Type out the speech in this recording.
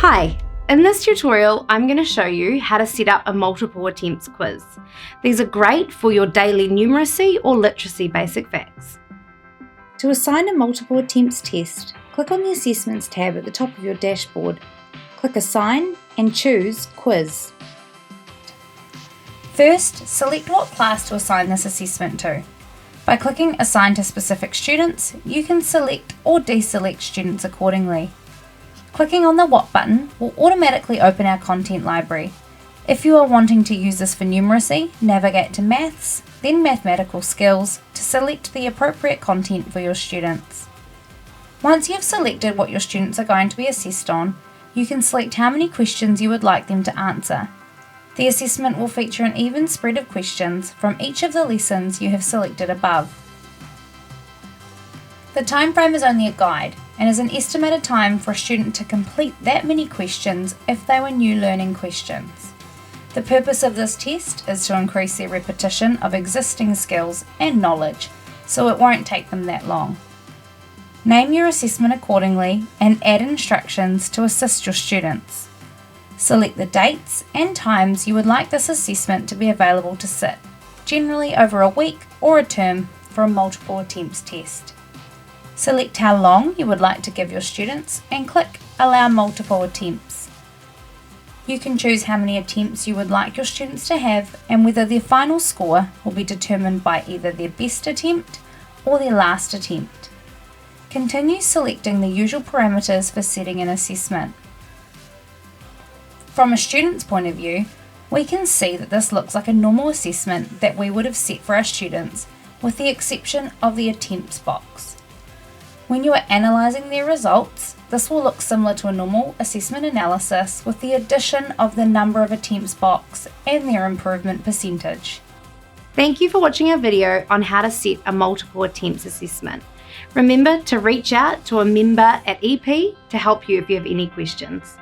Hi, in this tutorial I'm going to show you how to set up a multiple attempts quiz. These are great for your daily numeracy or literacy basic facts. To assign a multiple attempts test, click on the Assessments tab at the top of your dashboard. Click Assign and choose Quiz. First, select what class to assign this assessment to. By clicking Assign to specific students, you can select or deselect students accordingly. Clicking on the What button will automatically open our content library. If you are wanting to use this for numeracy, navigate to Maths, then Mathematical Skills to select the appropriate content for your students. Once you have selected what your students are going to be assessed on, you can select how many questions you would like them to answer. The assessment will feature an even spread of questions from each of the lessons you have selected above. The time frame is only a guide and is an estimated time for a student to complete that many questions if they were new learning questions. The purpose of this test is to increase their repetition of existing skills and knowledge, so it won't take them that long. Name your assessment accordingly and add instructions to assist your students. Select the dates and times you would like this assessment to be available to sit, generally over a week or a term for a multiple attempts test. Select how long you would like to give your students and click Allow Multiple Attempts. You can choose how many attempts you would like your students to have and whether their final score will be determined by either their best attempt or their last attempt. Continue selecting the usual parameters for setting an assessment. From a student's point of view, we can see that this looks like a normal assessment that we would have set for our students, with the exception of the attempts box. When you are analysing their results, this will look similar to a normal assessment analysis with the addition of the number of attempts box and their improvement percentage. Thank you for watching our video on how to set a multiple attempts assessment. Remember to reach out to a member at EP to help you if you have any questions.